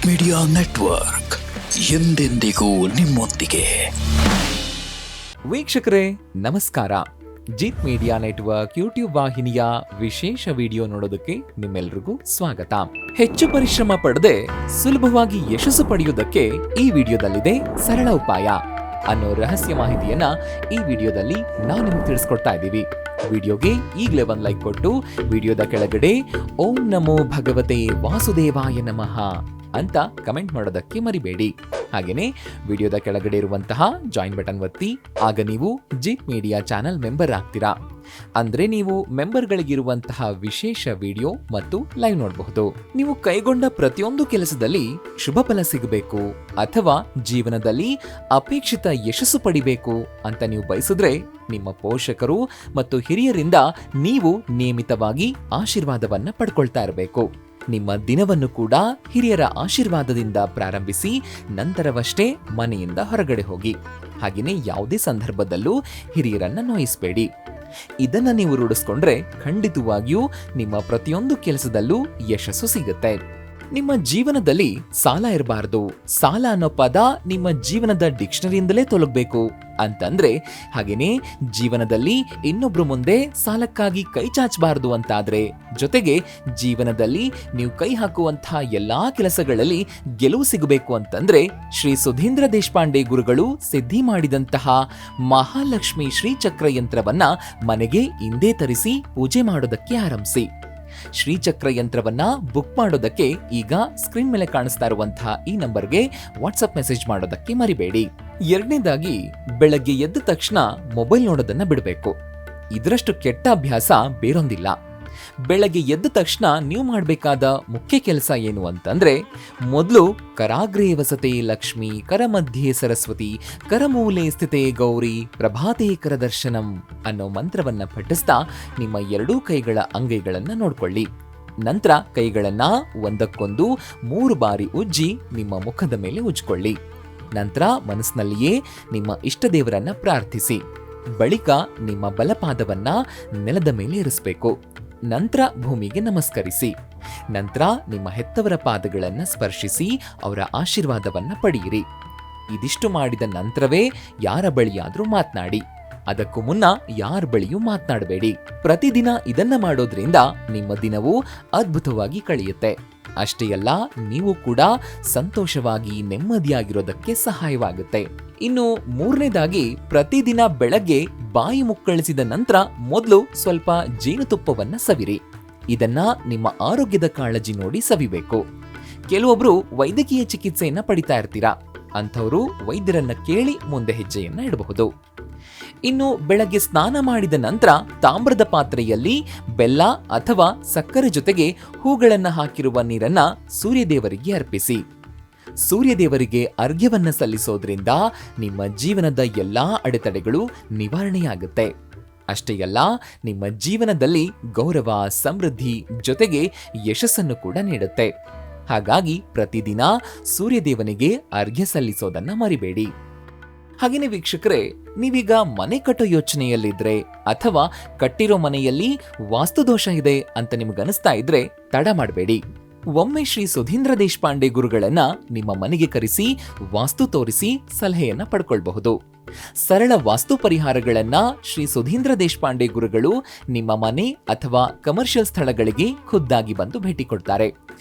Jeet media network ಎಂದೆಂದಿಗೂ ನಿಮ್ಮೊಂದಿಗೆ. ವೀಕ್ಷಕರೇ ನಮಸ್ಕಾರ. ಜೀತ್ ಮೀಡಿಯಾ ನೆಟ್ವರ್ಕ್ ಯೂಟ್ಯೂಬ್ ವಾಹಿನಿಯ ವಿಶೇಷ ವಿಡಿಯೋ ನೋಡೋದಕ್ಕೆ ನಿಮ್ಮೆಲ್ರಿಗೂ ಸ್ವಾಗತ. ಹೆಚ್ಚು ಪರಿಶ್ರಮ ಪಡದೆ ಸುಲಭವಾಗಿ ಯಶಸ್ಸು ಪಡೆಯುವುದಕ್ಕೆ ಈ ವಿಡಿಯೋದಲ್ಲಿದೆ ಸರಳ ಉಪಾಯ ಅನ್ನೋ ರಹಸ್ಯ ಮಾಹಿತಿಯನ್ನ ಈ ವಿಡಿಯೋದಲ್ಲಿ ನಾವು ನಿಮ್ಗೆ ತಿಳಿಸ್ಕೊಡ್ತಾ ಇದ್ದೀವಿ. ವಿಡಿಯೋಗೆ ಈಗಲೇ ಒಂದು ಲೈಕ್ ಕೊಟ್ಟು ವಿಡಿಯೋದ ಕೆಳಗಡೆ ಓಂ ನಮೋ ಭಗವತೆ ವಾಸುದೇವಾಯ ನಮಃ ಅಂತ ಕಮೆಂಟ್ ಮಾಡೋದಕ್ಕೆ ಮರಿಬೇಡಿ. ಹಾಗೇನೆ ವಿಡಿಯೋದ ಕೆಳಗಡೆ ಇರುವಂತಹ ಜಾಯಿನ್ ಬಟನ್ ಒತ್ತಿ, ಆಗ ನೀವು ಜೀತ್ ಮೀಡಿಯಾ ಚಾನೆಲ್ ಮೆಂಬರ್ ಆಗ್ತೀರಾ. ಅಂದ್ರೆ ನೀವು ಮೆಂಬರ್ಗಳಿಗಿರುವಂತಹ ವಿಶೇಷ ವಿಡಿಯೋ ಮತ್ತು ಲೈವ್ ನೋಡಬಹುದು. ನೀವು ಕೈಗೊಂಡ ಪ್ರತಿಯೊಂದು ಕೆಲಸದಲ್ಲಿ ಶುಭ ಫಲ ಸಿಗಬೇಕು ಅಥವಾ ಜೀವನದಲ್ಲಿ ಅಪೇಕ್ಷಿತ ಯಶಸ್ಸು ಪಡಿಬೇಕು ಅಂತ ನೀವು ಬಯಸಿದ್ರೆ ನಿಮ್ಮ ಪೋಷಕರು ಮತ್ತು ಹಿರಿಯರಿಂದ ನೀವು ನಿಯಮಿತವಾಗಿ ಆಶೀರ್ವಾದವನ್ನ ಪಡ್ಕೊಳ್ತಾ ಇರಬೇಕು. ನಿಮ್ಮ ದಿನವನ್ನು ಕೂಡ ಹಿರಿಯರ ಆಶೀರ್ವಾದದಿಂದ ಪ್ರಾರಂಭಿಸಿ ನಂತರವಷ್ಟೇ ಮನೆಯಿಂದ ಹೊರಗಡೆ ಹೋಗಿ. ಹಾಗೆಯೇ ಯಾವುದೇ ಸಂದರ್ಭದಲ್ಲೂ ಹಿರಿಯರನ್ನ ನೋಯಿಸಬೇಡಿ. ಇದನ್ನ ನೀವು ರೂಢಿಸ್ಕೊಂಡ್ರೆ ಖಂಡಿತವಾಗಿಯೂ ನಿಮ್ಮ ಪ್ರತಿಯೊಂದು ಕೆಲಸದಲ್ಲೂ ಯಶಸ್ಸು ಸಿಗುತ್ತೆ. ನಿಮ್ಮ ಜೀವನದಲ್ಲಿ ಸಾಲ ಇರಬಾರ್ದು. ಸಾಲ ಅನ್ನೋ ಪದ ನಿಮ್ಮ ಜೀವನದ ಡಿಕ್ಷನರಿಯಿಂದಲೇ ತೊಲಗಬೇಕು ಅಂತಂದ್ರೆ, ಹಾಗೇನೆ ಜೀವನದಲ್ಲಿ ಇನ್ನೊಬ್ರು ಮುಂದೆ ಸಾಲಕ್ಕಾಗಿ ಕೈ ಚಾಚಬಾರದು ಅಂತಾದ್ರೆ, ಜೊತೆಗೆ ಜೀವನದಲ್ಲಿ ನೀವು ಕೈ ಹಾಕುವಂತಹ ಎಲ್ಲಾ ಕೆಲಸಗಳಲ್ಲಿ ಗೆಲುವು ಸಿಗಬೇಕು ಅಂತಂದ್ರೆ, ಶ್ರೀ ಸುಧೀಂದ್ರ ದೇಶಪಾಂಡೆ ಗುರುಗಳು ಸಿದ್ಧಿ ಮಾಡಿದಂತಹ ಮಹಾಲಕ್ಷ್ಮಿ ಶ್ರೀಚಕ್ರ ಯಂತ್ರವನ್ನ ಮನೆಗೆ ಇಂದೇ ತರಿಸಿ ಪೂಜೆ ಮಾಡೋದಕ್ಕೆ ಆರಂಭಿಸಿ. ಶ್ರೀಚಕ್ರ ಯಂತ್ರವನ್ನ ಬುಕ್ ಮಾಡೋದಕ್ಕೆ ಈಗ ಸ್ಕ್ರೀನ್ ಮೇಲೆ ಕಾಣಿಸ್ತಾ ಇರುವಂತಹ ಈ ನಂಬರ್ಗೆ ವಾಟ್ಸ್ಆಪ್ ಮೆಸೇಜ್ ಮಾಡೋದಕ್ಕೆ ಮರಿಬೇಡಿ. ಎರಡನೇದಾಗಿ, ಬೆಳಗ್ಗೆ ಎದ್ದ ತಕ್ಷಣ ಮೊಬೈಲ್ ನೋಡೋದನ್ನ ಬಿಡಬೇಕು. ಇದರಷ್ಟು ಕೆಟ್ಟ ಅಭ್ಯಾಸ ಬೇರೊಂದಿಲ್ಲ. ಬೆಳಗ್ಗೆ ಎದ್ದ ತಕ್ಷಣ ನೀವು ಮಾಡಬೇಕಾದ ಮುಖ್ಯ ಕೆಲಸ ಏನು ಅಂತಂದ್ರೆ, ಮೊದಲು ಕರಾಗ್ರೇ ವಸತೆ ಲಕ್ಷ್ಮಿ, ಕರಮಧ್ಯೆ ಸರಸ್ವತಿ, ಕರಮೂಲೆ ಸ್ಥಿತೆ ಗೌರಿ, ಪ್ರಭಾತೆ ಕರದರ್ಶನಂ ಅನ್ನೋ ಮಂತ್ರವನ್ನ ಪಠಿಸ್ತಾ ನಿಮ್ಮ ಎರಡೂ ಕೈಗಳ ಅಂಗೈಗಳನ್ನ ನೋಡ್ಕೊಳ್ಳಿ. ನಂತರ ಕೈಗಳನ್ನ ಒಂದಕ್ಕೊಂದು 3 ಬಾರಿ ಉಜ್ಜಿ ನಿಮ್ಮ ಮುಖದ ಮೇಲೆ ಉಜ್ಕೊಳ್ಳಿ. ನಂತರ ಮನಸ್ಸಿನಲ್ಲಿಯೇ ನಿಮ್ಮ ಇಷ್ಟ ದೇವರನ್ನ ಪ್ರಾರ್ಥಿಸಿ. ಬಳಿಕ ನಿಮ್ಮ ಬಲಪಾದವನ್ನ ನೆಲದ ಮೇಲೆ ಇರಿಸಬೇಕು. ನಂತರ ಭೂಮಿಗೆ ನಮಸ್ಕರಿಸಿ. ನಂತರ ನಿಮ್ಮ ಹೆತ್ತವರ ಪಾದಗಳನ್ನ ಸ್ಪರ್ಶಿಸಿ ಅವರ ಆಶೀರ್ವಾದವನ್ನ ಪಡೆಯಿರಿ. ಇದಿಷ್ಟು ಮಾಡಿದ ನಂತರವೇ ಯಾರ ಬಳಿಯಾದ್ರೂ ಮಾತನಾಡಿ. ಅದಕ್ಕೂ ಮುನ್ನ ಯಾರ ಬಳಿಯೂ ಮಾತನಾಡಬೇಡಿ. ಪ್ರತಿದಿನ ಇದನ್ನ ಮಾಡೋದ್ರಿಂದ ನಿಮ್ಮ ದಿನವೂ ಅದ್ಭುತವಾಗಿ ಕಳೆಯುತ್ತೆ. ಅಷ್ಟೇ ಅಲ್ಲ, ನೀವು ಕೂಡ ಸಂತೋಷವಾಗಿ ನೆಮ್ಮದಿಯಾಗಿರೋದಕ್ಕೆ ಸಹಾಯವಾಗುತ್ತೆ. ಇನ್ನು ಮೂರನೇದಾಗಿ, ಪ್ರತಿದಿನ ಬೆಳಗ್ಗೆ ಬಾಯಿ ಮುಕ್ಕಳಿಸಿದ ನಂತರ ಮೊದಲು ಸ್ವಲ್ಪ ಜೇನುತುಪ್ಪವನ್ನ ಸವಿರಿ. ಇದನ್ನ ನಿಮ್ಮ ಆರೋಗ್ಯದ ಕಾಳಜಿ ನೋಡಿ ಸವಿಬೇಕು. ಕೆಲವೊಬ್ರು ವೈದ್ಯಕೀಯ ಚಿಕಿತ್ಸೆಯನ್ನ ಪಡಿತಾ ಇರ್ತೀರಾ. ಅಂಥವರು ವೈದ್ಯರನ್ನ ಕೇಳಿ ಮುಂದೆ ಹೆಜ್ಜೆಯನ್ನ ಇಡಬಹುದು. ಇನ್ನು ಬೆಳಗ್ಗೆ ಸ್ನಾನ ಮಾಡಿದ ನಂತರ ತಾಮ್ರದ ಪಾತ್ರೆಯಲ್ಲಿ ಬೆಲ್ಲ ಅಥವಾ ಸಕ್ಕರೆ ಜೊತೆಗೆ ಹೂಗಳನ್ನ ಹಾಕಿರುವ ನೀರನ್ನ ಸೂರ್ಯದೇವರಿಗೆ ಅರ್ಪಿಸಿ. ಸೂರ್ಯದೇವರಿಗೆ ಅರ್ಘ್ಯವನ್ನ ಸಲ್ಲಿಸೋದ್ರಿಂದ ನಿಮ್ಮ ಜೀವನದ ಎಲ್ಲಾ ಅಡೆತಡೆಗಳು ನಿವಾರಣೆಯಾಗುತ್ತೆ. ಅಷ್ಟೇ ಅಲ್ಲ, ನಿಮ್ಮ ಜೀವನದಲ್ಲಿ ಗೌರವ, ಸಮೃದ್ಧಿ ಜೊತೆಗೆ ಯಶಸ್ಸನ್ನು ಕೂಡ ನೀಡುತ್ತೆ. ಹಾಗಾಗಿ ಪ್ರತಿದಿನ ಸೂರ್ಯದೇವನಿಗೆ ಅರ್ಘ್ಯ ಸಲ್ಲಿಸೋದನ್ನ ಮರಿಬೇಡಿ. ಹಾಗೇನೆ ವೀಕ್ಷಕರೇ, ನೀವೀಗ ಮನೆ ಕಟ್ಟೋ ಯೋಚನೆಯಲ್ಲಿದ್ರೆ ಅಥವಾ ಕಟ್ಟಿರೋ ಮನೆಯಲ್ಲಿ ವಾಸ್ತುದೋಷ ಇದೆ ಅಂತ ನಿಮ್ಗನಿಸ್ತಾ ಇದ್ರೆ ತಡ ಮಾಡಬೇಡಿ. ಒಮ್ಮೆ ಶ್ರೀ ಸುಧೀಂದ್ರ ದೇಶಪಾಂಡೆ ಗುರುಗಳನ್ನ ನಿಮ್ಮ ಮನೆಗೆ ಕರೆಸಿ ವಾಸ್ತು ತೋರಿಸಿ ಸಲಹೆಯನ್ನ ಪಡ್ಕೊಳ್ಬಹುದು. ಸರಳ ವಾಸ್ತು ಪರಿಹಾರಗಳನ್ನ ಶ್ರೀ ಸುಧೀಂದ್ರ ದೇಶಪಾಂಡೆ ಗುರುಗಳು ನಿಮ್ಮ ಮನೆ ಅಥವಾ ಕಮರ್ಷಿಯಲ್ ಸ್ಥಳಗಳಿಗೆ ಖುದ್ದಾಗಿ ಬಂದು ಭೇಟಿ ಕೊಡ್ತಾರೆ.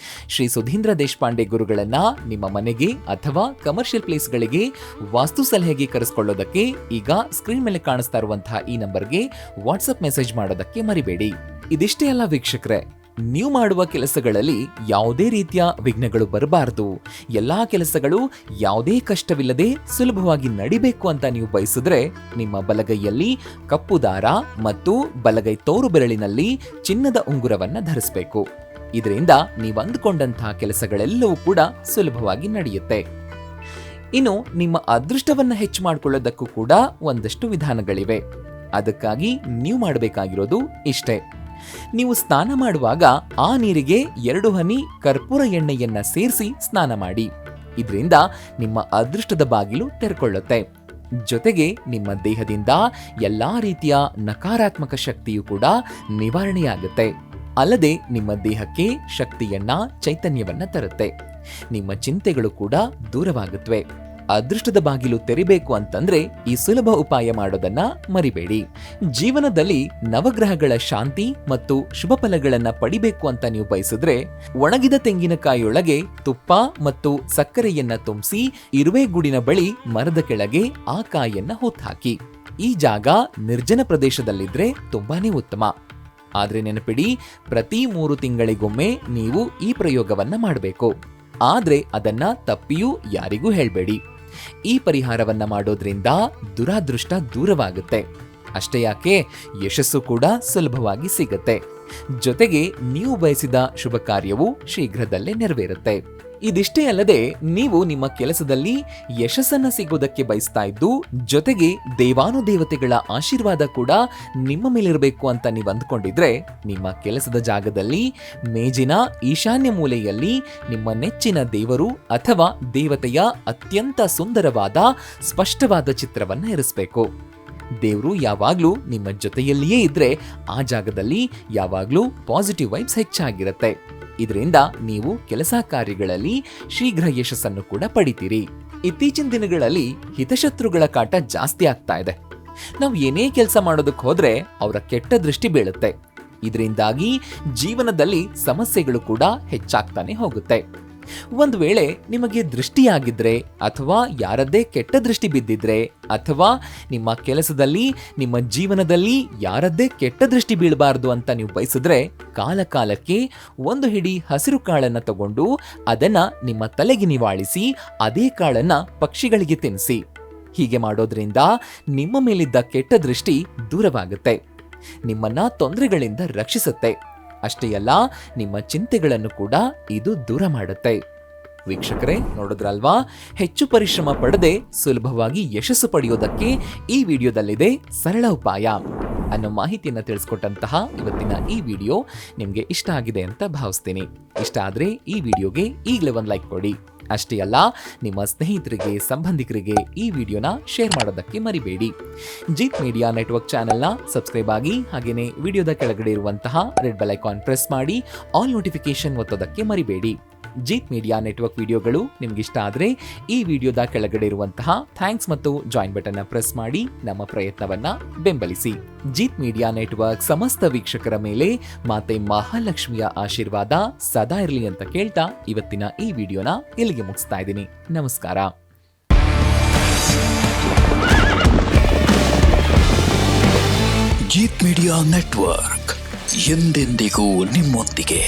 ಶ್ರೀ ಸುಧೀಂದ್ರ ದೇಶಪಾಂಡೆ ಗುರುಗಳನ್ನ ನಿಮ್ಮ ಮನೆಗೆ ಅಥವಾ ಕಮರ್ಷಿಯಲ್ ಪ್ಲೇಸ್ಗಳಿಗೆ ವಾಸ್ತು ಸಲಹೆಗೆ ಕರೆಸ್ಕೊಳ್ಳೋದಕ್ಕೆ ಈಗ ಸ್ಕ್ರೀನ್ ಮೇಲೆ ಕಾಣಿಸ್ತಾ ಇರುವಂತಹ ಈ ನಂಬರ್ಗೆ ವಾಟ್ಸ್ಆಪ್ ಮೆಸೇಜ್ ಮಾಡೋದಕ್ಕೆ ಮರಿಬೇಡಿ. ಇದಿಷ್ಟೇ ಅಲ್ಲ ವೀಕ್ಷಕರೇ, ನೀವು ಮಾಡುವ ಕೆಲಸಗಳಲ್ಲಿ ಯಾವುದೇ ರೀತಿಯ ವಿಘ್ನಗಳು ಬರಬಾರದು, ಎಲ್ಲಾ ಕೆಲಸಗಳು ಯಾವುದೇ ಕಷ್ಟವಿಲ್ಲದೆ ಸುಲಭವಾಗಿ ನಡಿಬೇಕು ಅಂತ ನೀವು ಬಯಸಿದ್ರೆ ನಿಮ್ಮ ಬಲಗೈಯಲ್ಲಿ ಕಪ್ಪು ದಾರ ಮತ್ತು ಬಲಗೈ ತೋರು ಬೆರಳಿನಲ್ಲಿ ಚಿನ್ನದ ಉಂಗುರವನ್ನ ಧರಿಸಬೇಕು. ಇದರಿಂದ ನೀವು ಅಂದುಕೊಂಡಂತಹ ಕೆಲಸಗಳೆಲ್ಲವೂ ಕೂಡ ಸುಲಭವಾಗಿ ನಡೆಯುತ್ತೆ. ಇನ್ನು ನಿಮ್ಮ ಅದೃಷ್ಟವನ್ನ ಹೆಚ್ಚು ಮಾಡಿಕೊಳ್ಳೋದಕ್ಕೂ ಕೂಡ ಒಂದಷ್ಟು ವಿಧಾನಗಳಿವೆ. ಅದಕ್ಕಾಗಿ ನೀವು ಮಾಡಬೇಕಾಗಿರೋದು ಇಷ್ಟೇ. ನೀವು ಸ್ನಾನ ಮಾಡುವಾಗ ಆ ನೀರಿಗೆ 2 ಹನಿ ಕರ್ಪೂರ ಎಣ್ಣೆಯನ್ನ ಸೇರಿಸಿ ಸ್ನಾನ ಮಾಡಿ. ಇದರಿಂದ ನಿಮ್ಮ ಅದೃಷ್ಟದ ಬಾಗಿಲು ತೆರೆಕೊಳ್ಳುತ್ತೆ. ಜೊತೆಗೆ ನಿಮ್ಮ ದೇಹದಿಂದ ಎಲ್ಲಾ ರೀತಿಯ ನಕಾರಾತ್ಮಕ ಶಕ್ತಿಯು ಕೂಡ ನಿವಾರಣೆಯಾಗುತ್ತೆ. ಅಲ್ಲದೆ ನಿಮ್ಮ ದೇಹಕ್ಕೆ ಶಕ್ತಿಯನ್ನ, ಚೈತನ್ಯವನ್ನ ತರುತ್ತೆ. ನಿಮ್ಮ ಚಿಂತೆಗಳು ಕೂಡ ದೂರವಾಗುತ್ತವೆ. ಅದೃಷ್ಟದ ಬಾಗಿಲು ತೆರಿಬೇಕು ಅಂತಂದ್ರೆ ಈ ಸುಲಭ ಉಪಾಯ ಮಾಡೋದನ್ನ ಮರಿಬೇಡಿ. ಜೀವನದಲ್ಲಿ ನವಗ್ರಹಗಳ ಶಾಂತಿ ಮತ್ತು ಶುಭ ಫಲಗಳನ್ನ ಪಡಿಬೇಕು ಅಂತ ನೀವು ಬಯಸಿದ್ರೆ ಒಣಗಿದ ತೆಂಗಿನಕಾಯಿಯೊಳಗೆ ತುಪ್ಪ ಮತ್ತು ಸಕ್ಕರೆಯನ್ನ ತುಂಬಿಸಿ ಇರುವೆ ಗೂಡಿನ ಬಳಿ ಮರದ ಕೆಳಗೆ ಆ ಕಾಯಿಯನ್ನ ಹೊತ್ತಾಕಿ. ಈ ಜಾಗ ನಿರ್ಜನ ಪ್ರದೇಶದಲ್ಲಿದ್ರೆ ತುಂಬಾನೇ ಉತ್ತಮ. ಆದ್ರೆ ನೆನಪಿಡಿ, ಪ್ರತಿ 3 ತಿಂಗಳಿಗೊಮ್ಮೆ ನೀವು ಈ ಪ್ರಯೋಗವನ್ನ ಮಾಡಬೇಕು. ಆದ್ರೆ ಅದನ್ನ ತಪ್ಪಿಯೂ ಯಾರಿಗೂ ಹೇಳ್ಬೇಡಿ. ಈ ಪರಿಹಾರವನ್ನ ಮಾಡೋದ್ರಿಂದ ದುರಾದೃಷ್ಟ ದೂರವಾಗುತ್ತೆ. ಅಷ್ಟೇ ಯಾಕೆ, ಯಶಸ್ಸು ಕೂಡ ಸುಲಭವಾಗಿ ಸಿಗುತ್ತೆ. ಜೊತೆಗೆ ನೀವು ಬಯಸಿದ ಶುಭ ಕಾರ್ಯವು ಶೀಘ್ರದಲ್ಲೇ ನೆರವೇರುತ್ತೆ. ಇದಿಷ್ಟೇ ಅಲ್ಲದೆ ನೀವು ನಿಮ್ಮ ಕೆಲಸದಲ್ಲಿ ಯಶಸ್ಸನ್ನ ಸಿಗೋದಕ್ಕೆ ಬಯಸ್ತಾ ಇದ್ದು, ಜೊತೆಗೆ ದೇವಾನುದೇವತೆಗಳ ಆಶೀರ್ವಾದ ಕೂಡ ನಿಮ್ಮ ಮೇಲಿರಬೇಕು ಅಂತ ನೀವು ಅಂದ್ಕೊಂಡಿದ್ರೆ, ನಿಮ್ಮ ಕೆಲಸದ ಜಾಗದಲ್ಲಿ ಮೇಜಿನ ಈಶಾನ್ಯ ಮೂಲೆಯಲ್ಲಿ ನಿಮ್ಮ ನೆಚ್ಚಿನ ದೇವರು ಅಥವಾ ದೇವತೆಯ ಅತ್ಯಂತ ಸುಂದರವಾದ ಸ್ಪಷ್ಟವಾದ ಚಿತ್ರವನ್ನ ಇರಿಸಬೇಕು. ದೇವರು ಯಾವಾಗ್ಲೂ ನಿಮ್ಮ ಜೊತೆಯಲ್ಲಿಯೇ ಇದ್ರೆ ಆ ಜಾಗದಲ್ಲಿ ಯಾವಾಗ್ಲೂ ಪಾಸಿಟಿವ್ ವೈಬ್ಸ್ ಹೆಚ್ಚಾಗಿರುತ್ತೆ. ಇದರಿಂದ ನೀವು ಕೆಲಸ ಕಾರ್ಯಗಳಲ್ಲಿ ಶೀಘ್ರ ಯಶಸ್ಸನ್ನು ಕೂಡ ಪಡಿತೀರಿ. ಇತ್ತೀಚಿನ ದಿನಗಳಲ್ಲಿ ಹಿತಶತ್ರುಗಳ ಕಾಟ ಜಾಸ್ತಿ ಆಗ್ತಾ ಇದೆ. ನಾವು ಏನೇ ಕೆಲಸ ಮಾಡೋದಕ್ಕೆ ಹೋದ್ರೆ ಅವರ ಕೆಟ್ಟ ದೃಷ್ಟಿ ಬೀಳುತ್ತೆ. ಇದರಿಂದಾಗಿ ಜೀವನದಲ್ಲಿ ಸಮಸ್ಯೆಗಳು ಕೂಡ ಹೆಚ್ಚಾಗ್ತಾನೆ ಹೋಗುತ್ತೆ. ಒಂದು ವೇಳೆ ನಿಮಗೆ ದೃಷ್ಟಿಯಾಗಿದ್ರೆ ಅಥವಾ ಯಾರದ್ದೇ ಕೆಟ್ಟ ದೃಷ್ಟಿ ಬಿದ್ದಿದ್ರೆ ಅಥವಾ ನಿಮ್ಮ ಕೆಲಸದಲ್ಲಿ ನಿಮ್ಮ ಜೀವನದಲ್ಲಿ ಯಾರದ್ದೇ ಕೆಟ್ಟ ದೃಷ್ಟಿ ಬೀಳಬಾರದು ಅಂತ ನೀವು ಬಯಸಿದ್ರೆ, ಕಾಲಕಾಲಕ್ಕೆ 1 ಹಿಡಿ ಹಸಿರು ಕಾಳನ್ನ ತಗೊಂಡು ಅದನ್ನ ನಿಮ್ಮ ತಲೆಗೆ ನಿವಾಳಿಸಿ ಅದೇ ಕಾಳನ್ನ ಪಕ್ಷಿಗಳಿಗೆ ತಿನ್ನಿಸಿ. ಹೀಗೆ ಮಾಡೋದ್ರಿಂದ ನಿಮ್ಮ ಮೇಲಿದ್ದ ಕೆಟ್ಟ ದೃಷ್ಟಿ ದೂರವಾಗುತ್ತೆ, ನಿಮ್ಮನ್ನ ತೊಂದರೆಗಳಿಂದ ರಕ್ಷಿಸುತ್ತೆ. ಅಷ್ಟೇ ಅಲ್ಲ, ನಿಮ್ಮ ಚಿಂತೆಗಳನ್ನು ಕೂಡ ಇದು ದೂರ ಮಾಡುತ್ತೆ. ವೀಕ್ಷಕರೇ, ನೋಡಿದ್ರಲ್ವಾ, ಹೆಚ್ಚು ಪರಿಶ್ರಮ ಪಡದೆ ಸುಲಭವಾಗಿ ಯಶಸ್ಸು ಪಡೆಯೋದಕ್ಕೆ ಈ ವಿಡಿಯೋದಲ್ಲಿದೆ ಸರಳ ಉಪಾಯ ಅನ್ನೋ ಮಾಹಿತಿಯನ್ನು ತಿಳಿಸ್ಕೊಟ್ಟಂತಹ ಇವತ್ತಿನ ಈ ವಿಡಿಯೋ ನಿಮಗೆ ಇಷ್ಟ ಆಗಿದೆ ಅಂತ ಭಾವಿಸ್ತೀನಿ. ಇಷ್ಟ ಆದ್ರೆ ಈ ವಿಡಿಯೋಗೆ ಈಗಲೇ ಒಂದು ಲೈಕ್ ಕೊಡಿ. ಅಷ್ಟೇ ಅಲ್ಲ, ನಿಮ್ಮ ಸ್ನೇಹಿತರಿಗೆ, ಸಂಬಂಧಿಕರಿಗೆ ಈ ವಿಡಿಯೋನ ಶೇರ್ ಮಾಡೋದಕ್ಕೆ ಮರಿಬೇಡಿ. ಜೀತ್ ಮೀಡಿಯಾ ನೆಟ್ವರ್ಕ್ ಚಾನೆಲ್ನ ಸಬ್ಸ್ಕ್ರೈಬ್ ಆಗಿ, ಹಾಗೇನೆ ವಿಡಿಯೋದ ಕೆಳಗಡೆ ಇರುವಂತಹ ರೆಡ್ ಬೆಲ್ ಐಕಾನ್ ಪ್ರೆಸ್ ಮಾಡಿ ಆಲ್ ನೋಟಿಫಿಕೇಶನ್ ಒತ್ತೋದಕ್ಕೆ ಮರಿಬೇಡಿ. ಜೀತ್ ಮೀಡಿಯಾ ನೆಟ್ವರ್ಕ್ ವಿಡಿಯೋಗಳು ನಿಮ್ಗೆ ಇಷ್ಟ ಆದ್ರೆ ಈ ವಿಡಿಯೋದ ಕೆಳಗಡೆ ಇರುವಂತಹ ಥ್ಯಾಂಕ್ಸ್ ಮತ್ತು ಜಾಯಿನ್ ಬಟನ್ ಪ್ರೆಸ್ ಮಾಡಿ ನಮ್ಮ ಪ್ರಯತ್ನವನ್ನ ಬೆಂಬಲಿಸಿ. ಜೀತ್ ಮೀಡಿಯಾ ನೆಟ್ವರ್ಕ್ ಸಮಸ್ತ ವೀಕ್ಷಕರ ಮೇಲೆ ಮಾತೆ ಮಹಾಲಕ್ಷ್ಮಿಯ ಆಶೀರ್ವಾದ ಸದಾ ಇರಲಿ ಅಂತ ಕೇಳ್ತಾ ಇವತ್ತಿನ ಈ ವಿಡಿಯೋನ ಇಲ್ಲಿಗೆ ಮುಗಿಸ್ತಾ ಇದ್ದೀನಿ. ನಮಸ್ಕಾರ. ಜೀತ್ ಮೀಡಿಯಾ ನೆಟ್ವರ್ಕ್ ಎಂದೆಂದಿಗೂ ನಿಮ್ಮೊಂದಿಗೆ.